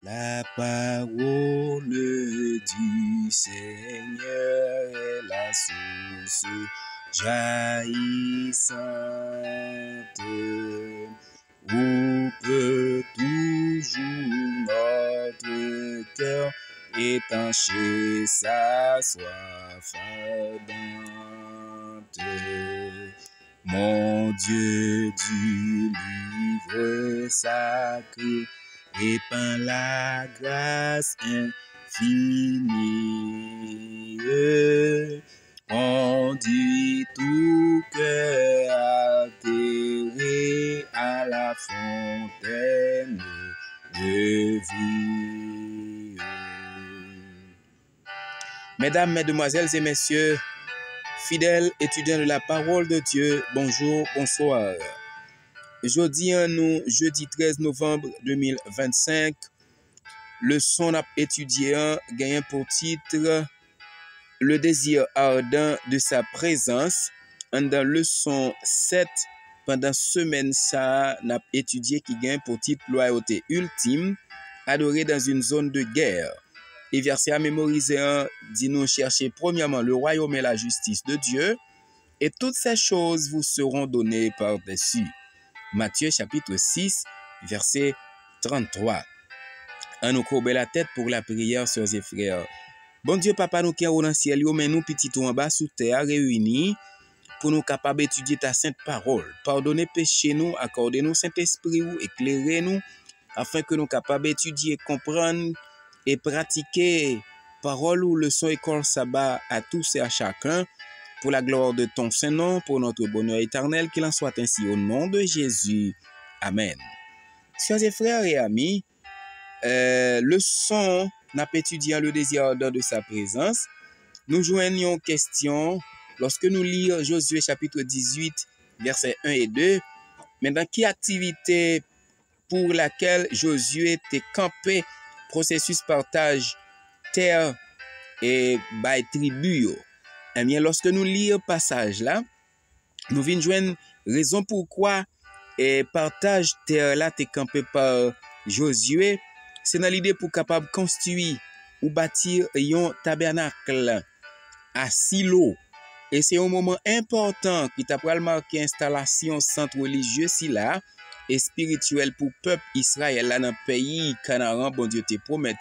La parole du Seigneur est la source jaillissante où peut toujours notre cœur étancher sa soif ardente. Mon Dieu du livre sacré répand la grâce infinie. Conduit tout cœur altéré à la fontaine de vie. Mesdames, Mesdemoiselles et Messieurs, fidèles étudiants de la parole de Dieu, bonjour, bonsoir. Jeudi 13 novembre 2025, leçon n'a étudié gagnant pour titre le désir ardent de sa présence. Dans leçon 7, pendant semaine ça n'a étudié qui gagne pour titre loyauté ultime, adoré dans une zone de guerre. Et verset à mémoriser dit nous chercher premièrement le royaume et la justice de Dieu, et toutes ces choses vous seront données par-dessus. Matthieu chapitre 6, verset 33. On nous courbe la tête pour la prière, sœurs et frères. Bon Dieu, Papa, nous qui sommes dans le ciel, mais nous, petits en bas, sous terre, réunis, pour nous capables d'étudier ta sainte parole. Pardonnez péché nous, accordez-nous Saint-Esprit, éclairez-nous, afin que nous capables d'étudier, comprendre et pratiquer parole ou leçon école sabbat à tous et à chacun, pour la gloire de ton Saint-Nom, pour notre bonheur éternel, qu'il en soit ainsi au nom de Jésus. Amen. Chers et frères et amis, leçon n'a pas étudié le désir ardent de sa présence. Nous joignons question lorsque nous lisons Josué chapitre 18, versets 1 et 2. Mais dans quelle activité pour laquelle Josué était campé, processus partage terre et by tribu. Eh bien, lorsque nous lisons passage là, nous venons joindre raison pourquoi et partage terre là t'es campé par Josué, c'est dans l'idée pour capable construire ou bâtir un tabernacle à Silo. Et c'est un moment important qui t'a marqué installation centre religieux si là et spirituel pour peuple Israël là dans le pays Canaan, bon Dieu te promet.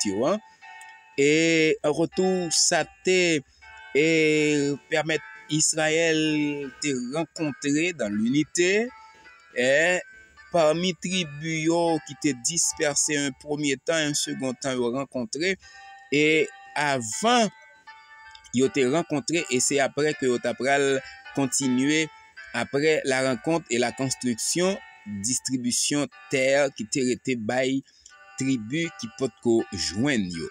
Et en retour ça te permettre Israël de rencontrer dans l'unité et parmi tribus qui étaient dispersées un premier temps, un second temps, ils rencontré. Et avant, ils ont rencontré et c'est après que ils ont continué après la rencontre et la construction, distribution terre qui était by tribu qui peut joindre.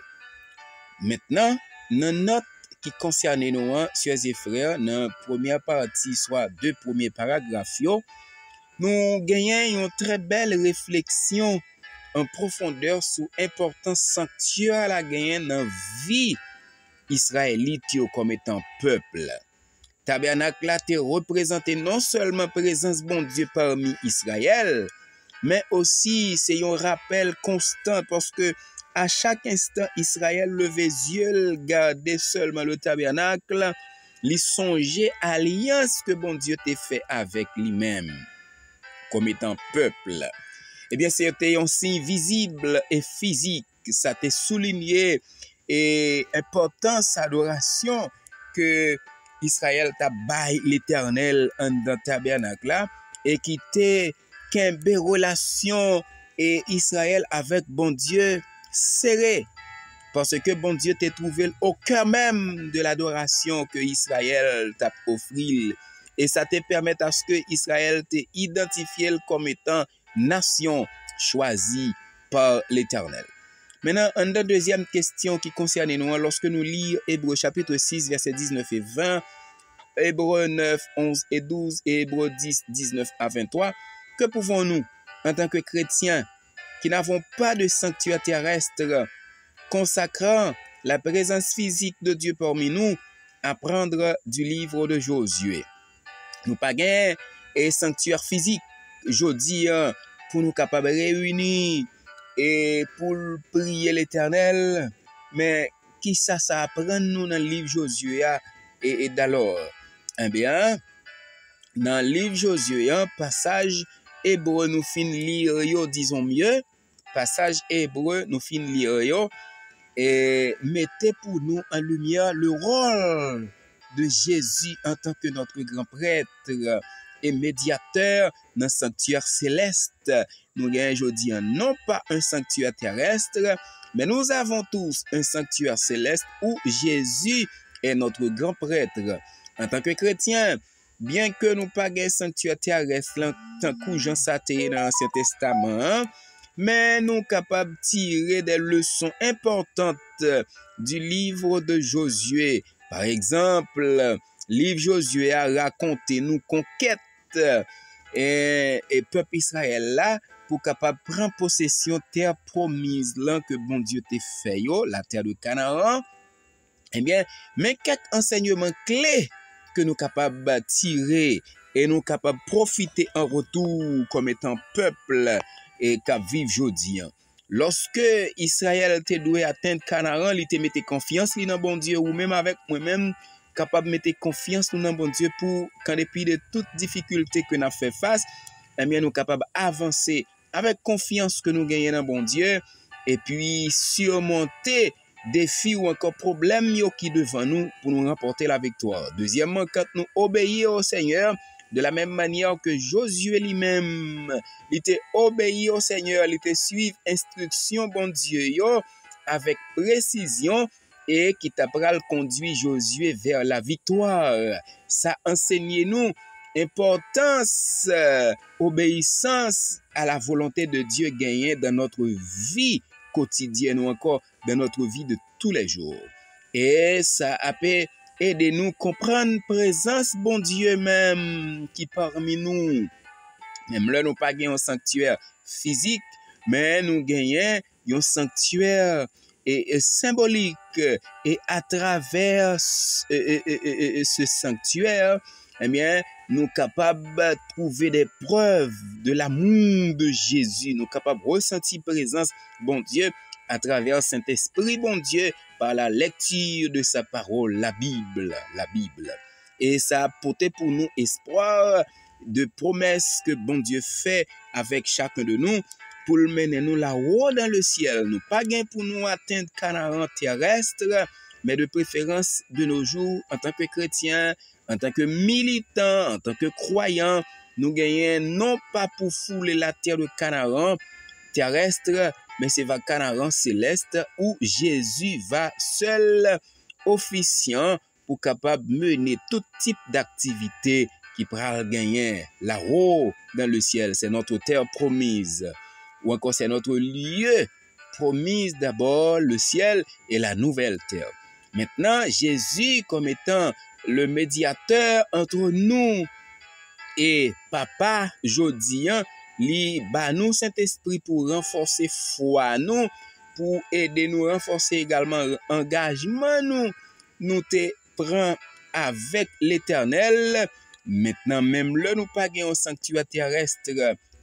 Maintenant, dans notre qui concerne nous, sœurs et frères, dans la première partie, soit deux premiers paragraphes, nous gagnons une très belle réflexion en profondeur sur l'importance sanctuaire la gagne dans la vie israélite comme étant peuple. Tabernacle là te représenté non seulement présence bon Dieu parmi Israël, mais aussi c'est un rappel constant parce que à chaque instant Israël levait les yeux, gardait seulement le tabernacle, il songeait à l'alliance que bon Dieu t'a fait avec lui-même comme étant peuple. Eh bien, c'était un signe visible et physique. Ça t'a souligné et importance adoration que Israël t'a bail l'éternel dans tabernacle là et qui t'est qu'un relation et Israël avec bon Dieu serré. Parce que bon Dieu t'a trouvé au cœur même de l'adoration que Israël t'a offert. Et ça te permet à ce que Israël t'ait identifié comme étant nation choisie par l'Éternel. Maintenant, une deuxième question qui concerne nous, lorsque nous lisons Hébreux chapitre 6, versets 19 et 20, Hébreux 9, 11 et 12 et Hébreux 10, 19 à 23, que pouvons-nous, en tant que chrétiens, qui n'avons pas de sanctuaire terrestre, consacrant la présence physique de Dieu parmi nous, apprendre du livre de Josué? Nous pas un sanctuaire physique, jeudi, pour nous capables de réunir et pour prier l'Éternel, mais qui ça apprend nous dans le livre Josué et d'alors? Eh bien, dans le livre Josué, un passage hébreu nous fin lire yo, disons mieux, passage hébreu nous fin lire yo, et mettez pour nous en lumière le rôle de Jésus en tant que notre grand prêtre et médiateur dans le sanctuaire céleste. Nous gagnons aujourd'hui non pas un sanctuaire terrestre, mais nous avons tous un sanctuaire céleste où Jésus est notre grand prêtre. En tant que chrétien, bien que nous pas un sanctuaire terrestre, tant que Jean Saté dans l'Ancien Testament, mais nous sommes capables de tirer des leçons importantes du livre de Josué. Par exemple, le livre Josué a raconté nous conquête et peuple Israël là pour capable prendre possession terre promise là que bon Dieu t'a fait yo, la terre de Canaan. Eh bien, mais quelques enseignements clés que nous capables de tirer et nous capables de profiter en retour comme étant peuple et qui vivent aujourd'hui. Lorsque Israël te doué atteindre Canaan, il te mette confiance dans bon Dieu, ou même avec moi-même, capable de mettre confiance dans bon Dieu pour qu'en dépit de toutes difficultés que nous avons fait face, eh bien, nous sommes capables d'avancer avec confiance que nous gagnons dans bon Dieu et puis surmonter défis ou encore problèmes qui devant nous pour nous remporter la victoire. Deuxièmement, quand nous obéissons au Seigneur, de la même manière que Josué lui-même, il était obéi au Seigneur, il était suivre instruction bon Dieu yo, avec précision et qui t'a conduit Josué vers la victoire. Ça enseigne nous importance, obéissance à la volonté de Dieu gagnée dans notre vie quotidienne ou encore dans notre vie de tous les jours. Et ça a fait aidez-nous comprendre présence bon Dieu même qui parmi nous. Même là nous pas gagnons un sanctuaire physique, mais nous gagnons un sanctuaire et symbolique et à travers ce sanctuaire, eh bien, nous capables de trouver des preuves de l'amour de Jésus, nous capables de ressentir présence bon Dieu à travers Saint-Esprit bon Dieu par la lecture de sa parole, la Bible. Et ça a porté pour nous espoir de promesses que bon Dieu fait avec chacun de nous pour mener nous là-haut dans le ciel. Nous pas gain pour nous atteindre Canaan terrestre, mais de préférence de nos jours en tant que chrétiens, en tant que militants, en tant que croyants, nous gagnons non pas pour fouler la terre de Canaan terrestre, mais c'est va Canaan céleste où Jésus va seul officiant pour capable mener tout type d'activité qui pourra gagner là-haut dans le ciel. C'est notre terre promise. Ou encore c'est notre lieu promise, d'abord le ciel et la nouvelle terre. Maintenant, Jésus comme étant le médiateur entre nous et Papa Jodian, li ba nous Saint-Esprit pour renforcer foi nous, pour aider nous renforcer également engagement nous te prend avec l'Éternel. Maintenant même là nous pas un sanctuaire terrestre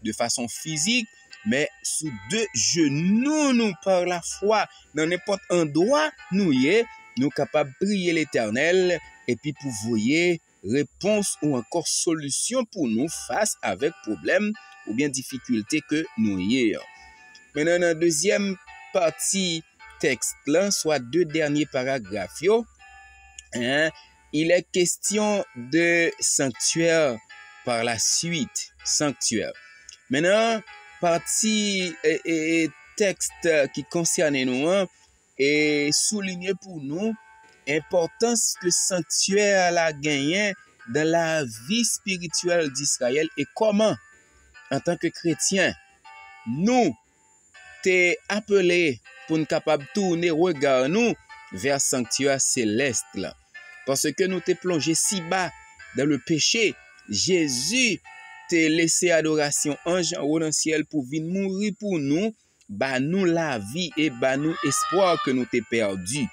de façon physique, mais sous deux genoux nous par la foi dans n'importe endroit nous y nous capables de prier l'Éternel et puis pour voyer réponse ou encore solution pour nous face avec problème ou bien difficulté que nous y ayons. Maintenant, dans la deuxième partie texte là, soit deux derniers paragraphes, il est question de sanctuaire par la suite, sanctuaire. Maintenant, partie et texte qui concerne nous et souligné pour nous importance que sanctuaire la gagné dans la vie spirituelle d'Israël et comment en tant que chrétien nous t'es appelé pour nous capable tourner regard nous vers sanctuaire céleste là parce que nous t'es plongé si bas dans le péché. Jésus t'a laissé adoration ange en haut dans le ciel pour venir mourir pour nous, bah nous la vie et bah nous espoir que nous t'es perdu.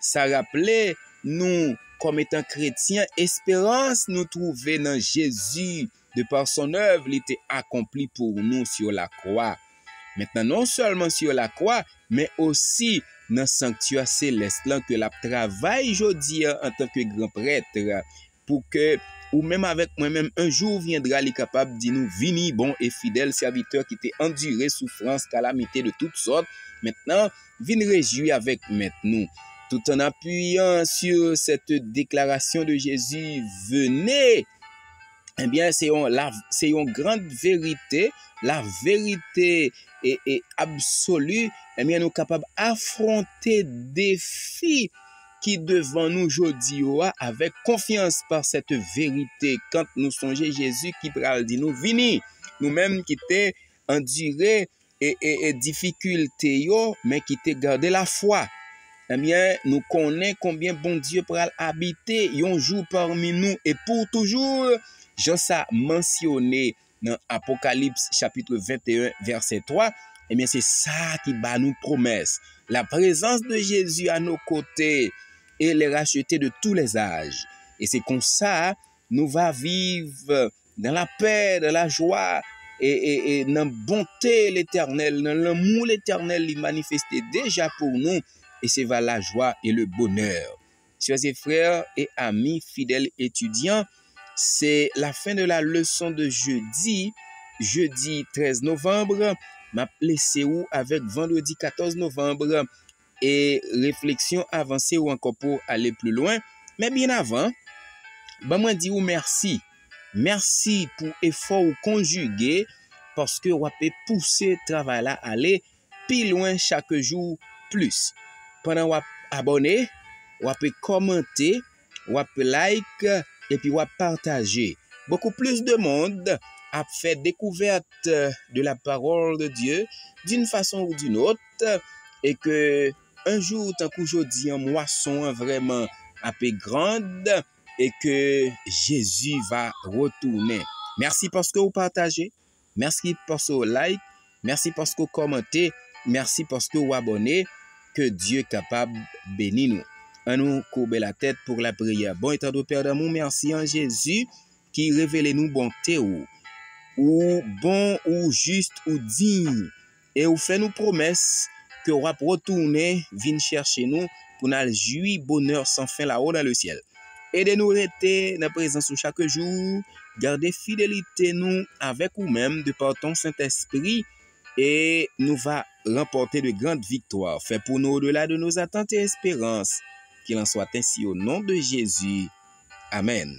Ça rappelait nous comme étant chrétiens espérance nous trouver dans Jésus de par son œuvre il était accompli pour nous sur la croix. Maintenant, non seulement sur la croix, mais aussi dans le sanctuaire céleste là, que la travail aujourd'hui en tant que grand prêtre pour que, ou même avec moi-même, un jour viendra les capable de nous vini bon et fidèle serviteur qui t'est enduré souffrance, calamité de toutes sortes. Maintenant, viens réjouir avec nous. Tout en appuyant sur cette déclaration de Jésus, venez. Eh bien, c'est une grande vérité, la vérité est absolue. Eh bien, nous sommes capables d'affronter des défis qui devant nous aujourd'hui avec confiance par cette vérité. Quand nous songeons Jésus qui pral dit nous vini, nous-mêmes qui t'ai enduré et difficulté mais qui t'ai gardé la foi. Eh bien, nous connaissons combien bon Dieu pral habiter un jour parmi nous et pour toujours. Jean ça mentionné dans Apocalypse chapitre 21 verset 3, eh bien c'est ça qui bat nous promesse. La présence de Jésus à nos côtés et les racheter de tous les âges. Et c'est comme ça nous va vivre dans la paix, dans la joie et dans la bonté l'éternel, dans l'amour l'éternel il manifesté déjà pour nous et c'est vers la joie et le bonheur. Chers et frères et amis fidèles étudiants, c'est la fin de la leçon de jeudi 13 novembre. M'a laissé ou avec vendredi 14 novembre et réflexion avancée ou encore pour aller plus loin. Mais bien avant, moi dis ou merci. Merci pour effort ou conjugué parce que vous avez poussé le travail là aller plus loin chaque jour plus. Pendant vous abonner, vous avez commenter, vous avez like et puis vous partager. Beaucoup plus de monde a fait découverte de la parole de Dieu d'une façon ou d'une autre et que un jour tant qu'aujourd'hui en moisson vraiment a peu grande et que Jésus va retourner. Merci parce que vous partagez, merci parce que vous like, merci parce que vous commentez, merci parce que vous abonnez. Que Dieu est capable de bénir nous. À nous courber la tête pour la prière. Bon étant de Père d'amour, merci en Jésus qui révèle nous bonté ou bon ou juste ou digne et ou fait nous promesses que on va retourner venir chercher nous pour nous jouir bonheur sans fin là-haut dans le ciel. Aidez-nous rester dans la présence chaque jour, garder fidélité nous avec nous-mêmes de par ton Saint-Esprit et nous va remporter de grandes victoires. Fait pour nous au-delà de nos attentes et espérances. Qu'il en soit ainsi au nom de Jésus. Amen.